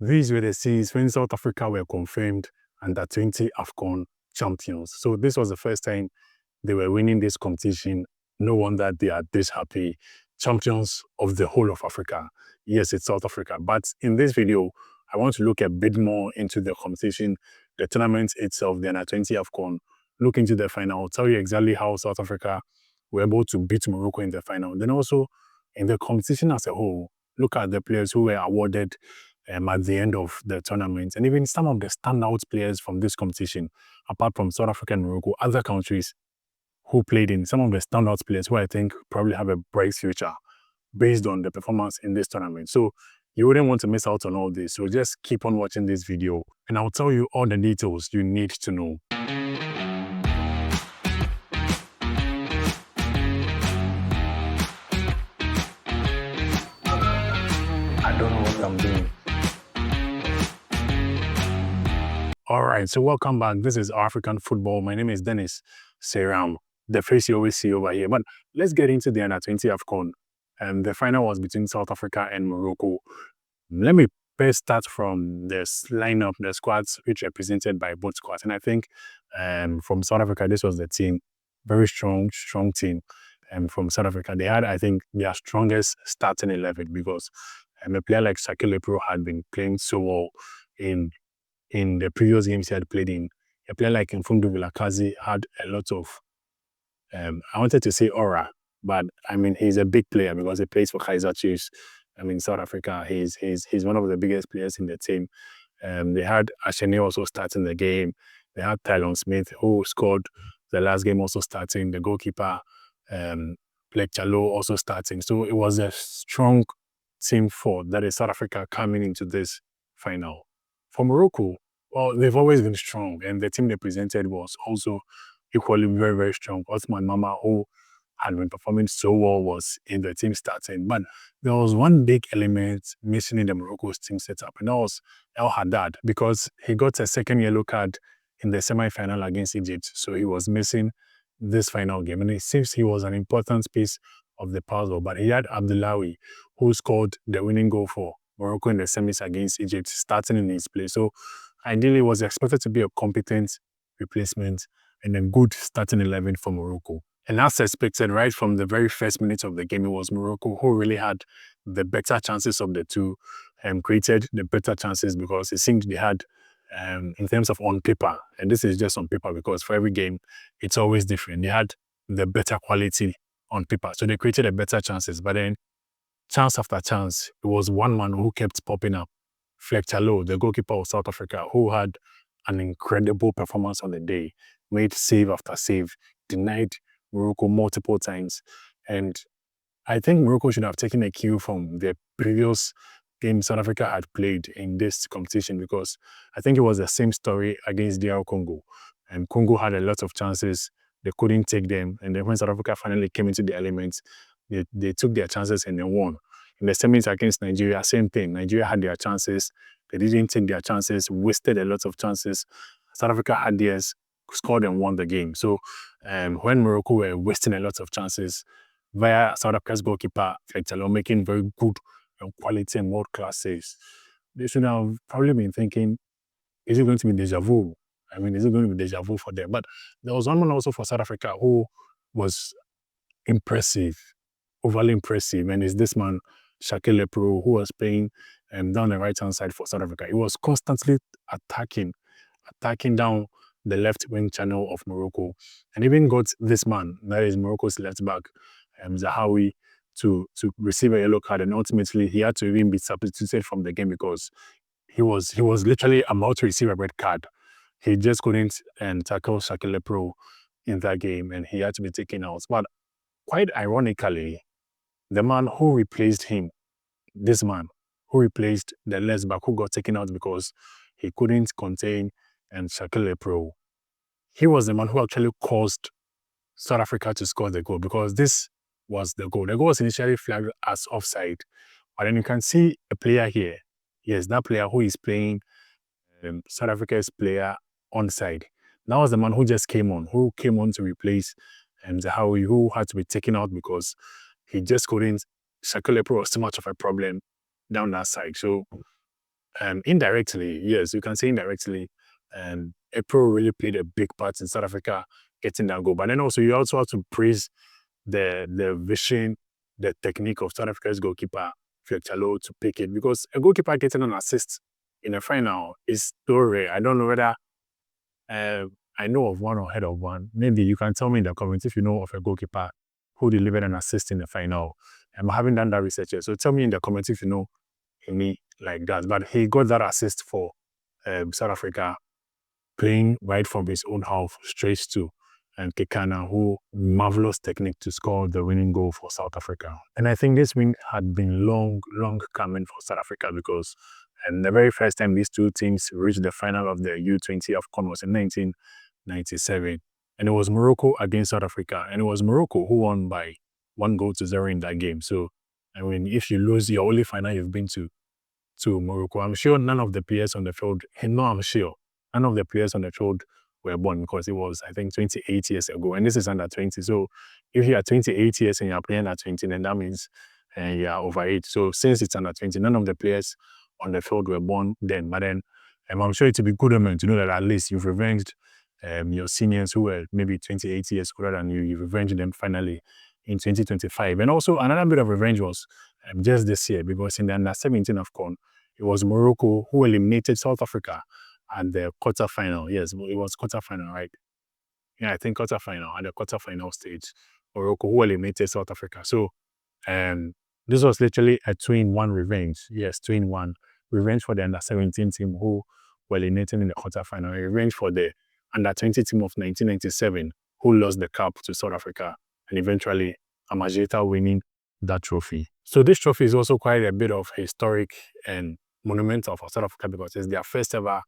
These were the scenes when South Africa were confirmed under-20 AFCON champions. So this was the first time they were winning this competition. No wonder they are this happy. Champions of the whole of Africa. Yes, it's South Africa. But in this video, I want to look a bit more into the competition, the tournament itself, the under-20 AFCON, look into the final, tell you exactly how South Africa were able to beat Morocco in the final. Then also, in the competition as a whole, look at the players who were awarded at the end of the tournament, and even some of the standout players from this competition, apart from South Africa and Morocco, other countries who played in, some of the standout players who I think probably have a bright future based on the performance in this tournament. So you wouldn't want to miss out on all this. So just keep on watching this video and I'll tell you all the details you need to know. I don't know what I'm doing. All right, so welcome back. This is African Football. My name is Dennis Seram, the face you always see over here. But let's get into the under-20 AFCON. The final was between South Africa and Morocco. Let me first start from this lineup, the squads which are presented by both squads. And I think from South Africa, this was the team, very strong team. From South Africa, they had, I think, their strongest starting 11 because a player like Shaquille Pro had been playing so well in the previous games he had played in. A player like Mfundo Vilakazi had a lot of, I wanted to say aura, but I mean, he's a big player because he plays for Kaizer Chiefs. I mean, South Africa, he's one of the biggest players in the team. They had Asheni also starting the game. They had Tylon Smith, who scored the last game, also starting. The goalkeeper, Blake Chalo, also starting. So it was a strong team for that is South Africa coming into this final. For Morocco, well, they've always been strong, and the team they presented was also equally very, very strong. Othman Mama, who had been performing so well, was in the team starting. But there was one big element missing in the Morocco's team setup, and that was El Haddad, because he got a second yellow card in the semi-final against Egypt. So he was missing this final game. And it seems he was an important piece of the puzzle. But he had Abdullahi, who scored the winning goal for Morocco in the semis against Egypt, starting in his place. So ideally, it was expected to be a competent replacement and a good starting 11 for Morocco. And as expected, right from the very first minute of the game, it was Morocco who really had the better chances of the two and created the better chances because it seemed they had, in terms of on paper, and this is just on paper because for every game, it's always different. They had the better quality on paper. So they created the better chances. But then chance after chance, it was one man who kept popping up. Fletcher Lowe, the goalkeeper of South Africa, who had an incredible performance on the day, made save after save, denied Morocco multiple times. And I think Morocco should have taken a cue from the previous game South Africa had played in this competition because I think it was the same story against DR Congo. And Congo had a lot of chances. They couldn't take them. And then when South Africa finally came into the elements, they took their chances and they won. In the semis against Nigeria, same thing. Nigeria had their chances. They didn't take their chances, wasted a lot of chances. South Africa had theirs, scored and won the game. So when Morocco were wasting a lot of chances via South Africa's goalkeeper, Fletcher, making very good quality and world-class saves, they should have probably been thinking, is it going to be deja vu? I mean, is it going to be deja vu for them? But there was one man also for South Africa who was impressive, overly impressive, and it's this man, Shaquille Pro, who was playing down the right-hand side for South Africa. He was constantly attacking down the left wing channel of Morocco, and even got this man, that is Morocco's left back, Zahawi, to receive a yellow card, and ultimately he had to even be substituted from the game because he was literally about to receive a red card. He just couldn't tackle Shaquille Pro in that game, and he had to be taken out. But quite ironically, the man who replaced him, this man who replaced the left back who got taken out because he couldn't contain Shaquille Pro, he was the man who actually caused South Africa to score the goal because this was the goal. The goal was initially flagged as offside, but then you can see a player here. Yes, that player who is playing South Africa's player onside. That was the man who just came on to replace Zahawi, who had to be taken out because he just couldn't. Shaquille Pro was too much of a problem down that side. So Indirectly, yes, you can say indirectly, April really played a big part in South Africa getting that goal. But then also you also have to praise the vision, the technique of South Africa's goalkeeper Fletcher to pick it, because a goalkeeper getting an assist in a final is so rare. I don't know whether uh, I know of one or heard of one. Maybe you can tell me in the comments if you know of a goalkeeper who delivered an assist in the final. I haven't done that research yet, so tell me in the comments if you know any like that. But he got that assist for South Africa, playing right from his own half straight to Kekana, who marvelous technique to score the winning goal for South Africa. And I think this win had been long coming for South Africa, because the very first time these two teams reached the final of the U20 AFCON was in 1997. And it was Morocco against South Africa. And it was Morocco who won by 1-0 in that game. So, I mean, if you lose your only final you've been to Morocco, I'm sure none of the players on the field, no, I'm sure none of the players on the field were born, because it was, I think, 28 years ago. And this is under 20. So if you are 28 years and you're playing at 20, then that means you are over 8. So since it's under 20, none of the players on the field were born then. But then I'm sure it would be good to know that at least you've revenged your seniors who were maybe 28 years older than you. You've revenged them finally in 2025. And also another bit of revenge was just this year, because in the under 17 AFCON, it was Morocco who eliminated South Africa at the quarterfinal. Yes, it was quarterfinal, right? Yeah, I think quarterfinal, at the quarterfinal stage, Morocco who eliminated South Africa. So this was literally a 2-in-1 revenge. Yes, 2-in-1 revenge for the under 17 team who were eliminated in the quarterfinal. A revenge for the under 20 team of 1997 who lost the cup to South Africa, and eventually Amajeta winning that trophy. So this trophy is also quite a bit of historic and monumental for South Africa, because it's their first ever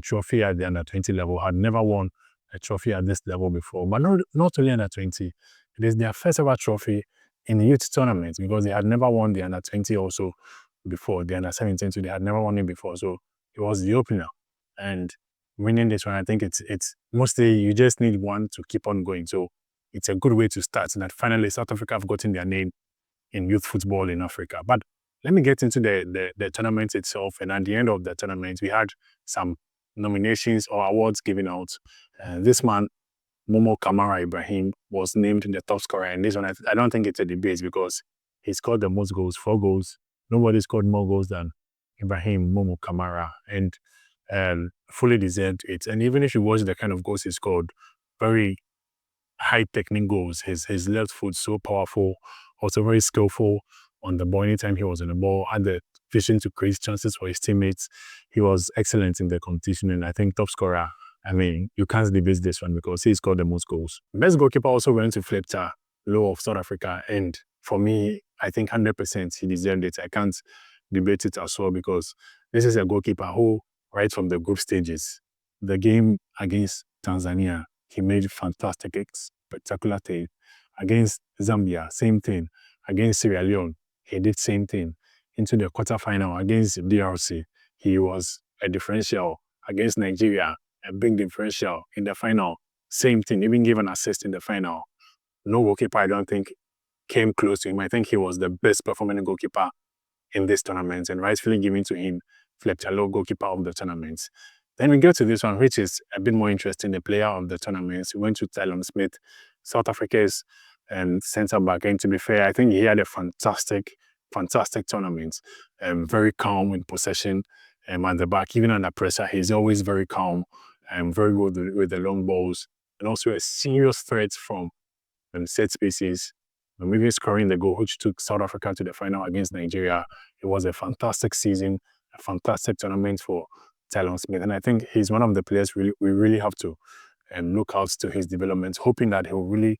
trophy at the under 20 level. Had never won a trophy at this level before. But not only under 20, it is their first ever trophy in the youth tournament, because they had never won the under 20 also before. The under 17 too, they had never won it before. So it was the opener. And winning this one, I think it's mostly you just need one to keep on going. So it's a good way to start. And that finally South Africa have gotten their name in youth football in Africa. But let me get into the tournament itself. And at the end of the tournament, we had some nominations or awards given out. This man, Momo Kamara Ibrahim, was named the top scorer. And this one, I don't think it's a debate, because he scored the most goals, 4 goals. Nobody scored more goals than Ibrahim Momo Kamara, and fully deserved it. And even if you watch the kind of goals he scored, very high technique goals. His left foot so powerful, also very skillful on the ball. Anytime he was on the ball, had the vision to create chances for his teammates. He was excellent in the competition, and I think top scorer. I mean, you can't debate this one, because he scored the most goals. Best goalkeeper also went to Fletcher Low of South Africa, and for me, I think 100% he deserved it. I can't debate it as well, because this is a goalkeeper who, right from the group stages, the game against Tanzania, he made fantastic, spectacular thing. Against Zambia, same thing. Against Sierra Leone, he did same thing. Into the quarterfinal against DRC, he was a differential. Against Nigeria, a big differential. In the final, same thing. Even gave an assist in the final. No goalkeeper, I don't think, came close to him. I think he was the best performing goalkeeper in this tournament, and rightfully given to him Fletcher Low goalkeeper of the tournament. Then we get to this one, which is a bit more interesting, the player of the tournament. We went to Tylon Smith, South Africa's centre back. And to be fair, I think he had a fantastic tournament. Very calm in possession at the back. Even under pressure, he's always very calm and very good with the long balls. And also a serious threat from set spaces. Maybe scoring the goal, which took South Africa to the final against Nigeria. It was a fantastic season, a fantastic tournament for Tylon Smith. And I think he's one of the players we really have to look out to his development, hoping that he'll really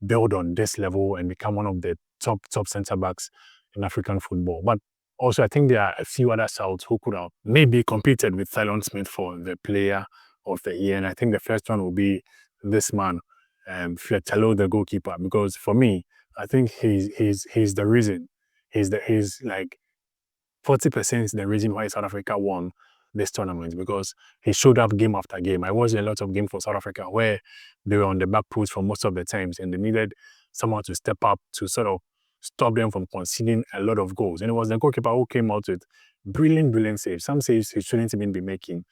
build on this level and become one of the top centre-backs in African football. But also, I think there are a few other Souths who could have maybe competed with Tylon Smith for the player of the year. And I think the first one will be this man, Fletcher Low, the goalkeeper, because for me, I think he's the reason. He's like 40% is the reason why South Africa won this tournament, because he showed up game after game. I watched a lot of games for South Africa where they were on the back foot for most of the times, and they needed someone to step up to sort of stop them from conceding a lot of goals. And it was the goalkeeper who came out with brilliant saves. Some saves he shouldn't even be making,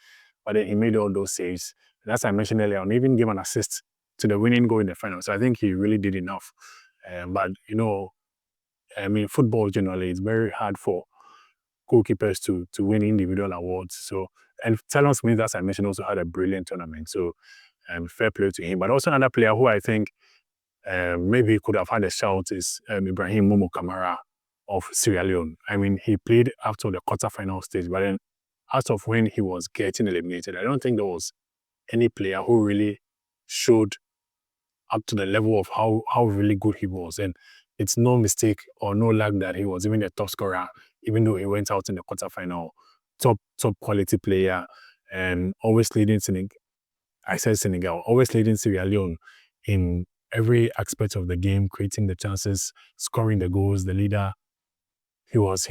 but then he made all those saves. And as I mentioned earlier, and even gave an assist to the winning goal in the final. So I think he really did enough. But, I mean, football generally is very hard for goalkeepers to win individual awards. So, and Talon Smith, as I mentioned, also had a brilliant tournament. So, fair play to him. But also another player who I think maybe could have had a shout is Ibrahim Momo Kamara of Sierra Leone. I mean, he played up to the quarterfinal stage, but then out of when he was getting eliminated, I don't think there was any player who really showed up to the level of how really good he was. And it's no mistake or no lag that he was even a top scorer, even though he went out in the quarterfinal. Top quality player, and always leading Senegal, always leading Sierra Leone in every aspect of the game, creating the chances, scoring the goals, the leader. He was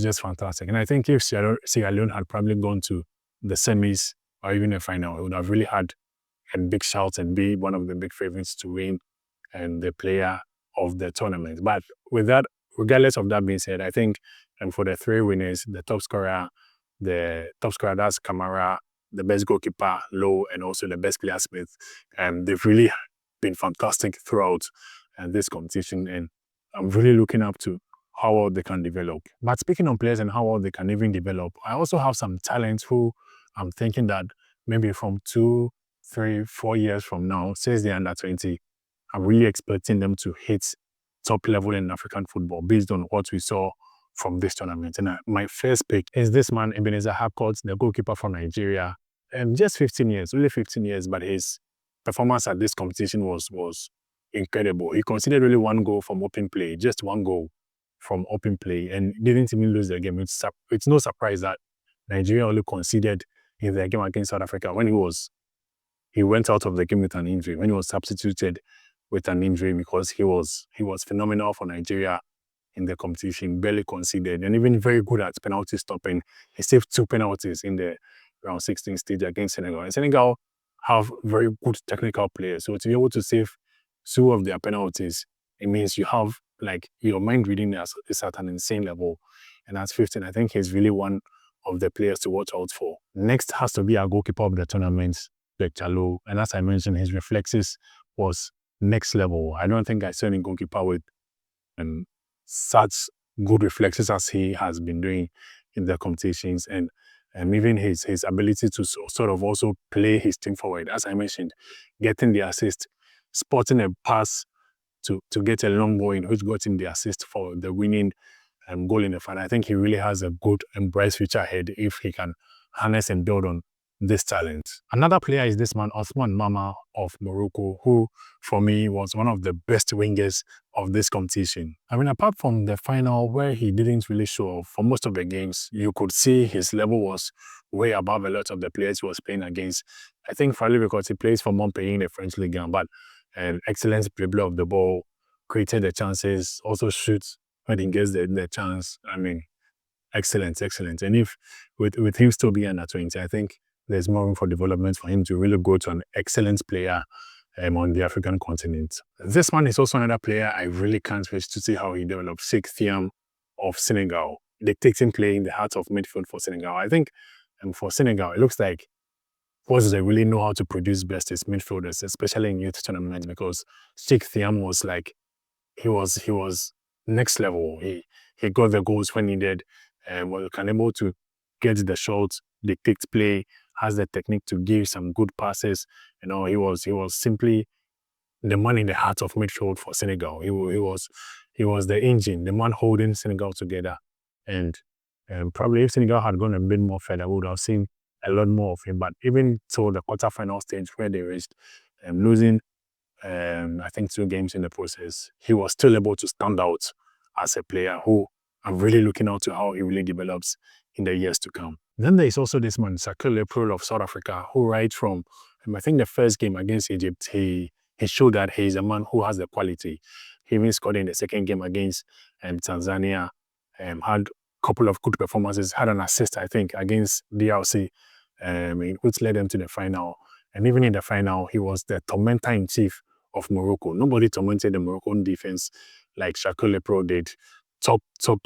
just fantastic. And I think if Sierra Leone had probably gone to the semis or even the final, it would have really had a big shout and be one of the big favorites to win and the player of the tournament. But with that, regardless of that being said, I think for the three winners, the top scorer, that's Kamara, the best goalkeeper, Low, and also the best player, Smith. And they've really been fantastic throughout this competition. And I'm really looking up to how well they can develop. But speaking of players and how well they can even develop, I also have some talents who I'm thinking that maybe from 2, 3, 4 years from now, since they're under 20, I'm really expecting them to hit top level in African football based on what we saw from this tournament. And my first pick is this man, Ebenezer Harcourt, the goalkeeper from Nigeria. Just 15 years, only 15 years, but his performance at this competition was incredible. He conceded only one goal from open play, just one goal from open play, and didn't even lose the game. It's no surprise that Nigeria only conceded in the game against South Africa when he went out of the game with an injury, when he was substituted with an injury, because he was phenomenal for Nigeria in the competition, barely conceded, and even very good at penalty stopping. He saved 2 penalties in the round 16 stage against Senegal. And Senegal have very good technical players. So to be able to save 2 of their penalties, it means you have, like, your mind reading is at an insane level. And at 15, I think he's really one of the players to watch out for. Next has to be our goalkeeper of the tournament, Greg Chalo. And as I mentioned, his reflexes was next level. I don't think I saw any goalkeeper with such good reflexes as he has been doing in the competitions, and even his ability to sort of also play his team forward. As I mentioned, getting the assist, spotting a pass to get a long ball in, which got him the assist for the winning goal in the final. I think he really has a good and bright future ahead if he can harness and build on this talent. Another player is this man, Ousmane Mama of Morocco, who for me was one of the best wingers of this competition. I mean, apart from the final where he didn't really show off, for most of the games, you could see his level was way above a lot of the players he was playing against. I think probably because he plays for Montpellier in the French Ligue 1, but an excellent dribbler of the ball, created the chances, also shoots when he gets the chance. I mean, excellent. And if with him still being under 20, I think there's more room for development for him to really go to an excellent player on the African continent. This man is also another player I really can't wait to see how he develops. Sheikh Thiam of Senegal, dictating play in the heart of midfield for Senegal. I think for Senegal, it looks like what they really know how to produce best is midfielders, especially in youth tournaments, because Sheikh Thiam was like, he was next level. He got the goals when needed, was able to get the shots, dictate play, has the technique to give some good passes. He was simply the man in the heart of midfield for Senegal. He was the engine, the man holding Senegal together. And probably if Senegal had gone a bit more further, we would have seen a lot more of him. But even to the quarterfinal stage where they reached, losing I think 2 games in the process, he was still able to stand out as a player who I'm really looking out to how he really develops in the years to come. Then there is also this man, Sakil Leprol of South Africa, who right from, I think the first game against Egypt, he showed that he is a man who has the quality. He even scored in the second game against Tanzania, had a couple of good performances, had an assist, I think, against DRC, which led them to the final. And even in the final, he was the tormentor in chief of Morocco. Nobody tormented the Moroccan defense like Shaquille Pro did. Top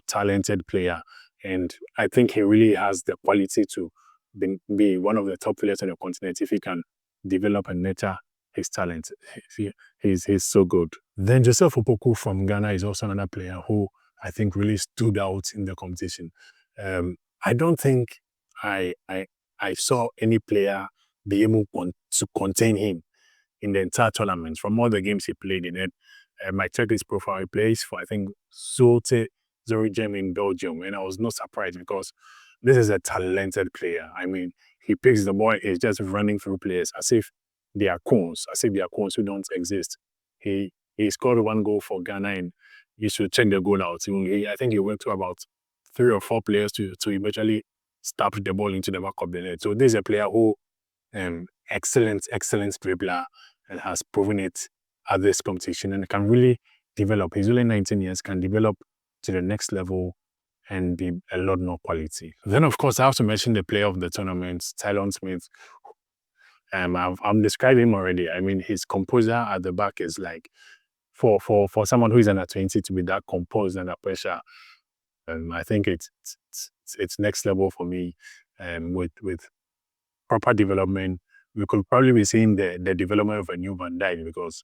talented player. And I think he really has the quality to be one of the top players on the continent if he can develop and nurture his talent. He's so good. Then Joseph Opoku from Ghana is also another player who I think really stood out in the competition. I don't think I saw any player be able to contain him in the entire tournament from all the games he played in it. I checked his profile. He plays for, I think, Zulte Zorigem in Belgium, and I was not surprised because this is a talented player. I mean, he picks the ball, he's just running through players as if they are cones, who don't exist. He scored one goal for Ghana, and you should check the goal out. I think he went to about 3 or 4 players to eventually stab the ball into the back of the net. So this is a player who excellent dribbler and has proven it at this competition and can really develop. He's only 19 years, can develop to the next level and be a lot more quality. Then, of course, I have to mention the player of the tournament, Tylon Smith. I'm describing him already. I mean, his composure at the back is like, for someone who is under 20 to be that composed under pressure, I think it's next level for me. With proper development, we could probably be seeing the development of a new Van Dijk because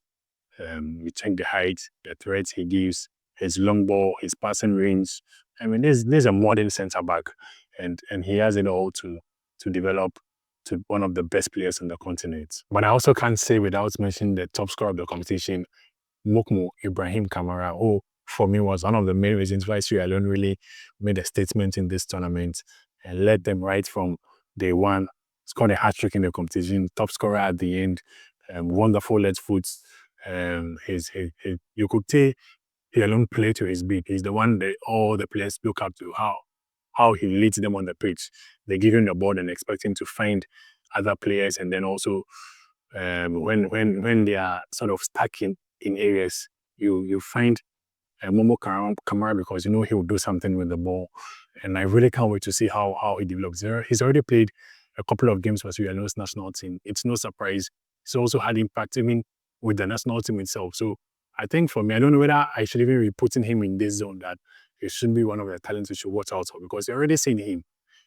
we check the height, the threats he gives, his long ball, his passing range. I mean, there's a modern centre back, and he has it all to develop to one of the best players on the continent. But I also can't say without mentioning the top scorer of the competition, Mokmo Ibrahim Kamara, who for me was one of the main reasons why Sierra Leone really made a statement in this tournament and led them right from day one. Scored a hat-trick in the competition, top scorer at the end, wonderful left foot. You could say he alone played to his beat. He's the one that all the players look up to, how he leads them on the pitch. They give him the ball and expect him to find other players, and then also when they are sort of stuck in areas, you find Momo Kamara because you know he will do something with the ball. And I really can't wait to see how he develops. He's already played a couple of games for Sierra Leone's national team. It's no surprise. He's also had impact even with the national team itself. So I think for me, I don't know whether I should even be putting him in this zone that he should be one of the talents we should watch out for because you're already seeing him.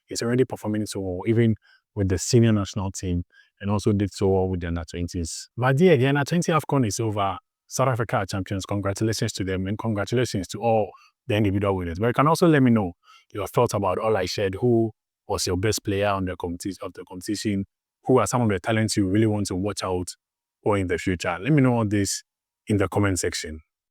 He's already performing so well, even with the senior national team, and also did so well with the under-20s. But yeah, the under-20 AFCON is over. South Africa are champions. Congratulations to them, and congratulations to all the individual winners. But you can also let me know your thoughts about all I shared. Who was your best player on the competition? Who are some of the talents you really want to watch out for in the future? Let me know all this in the comment section.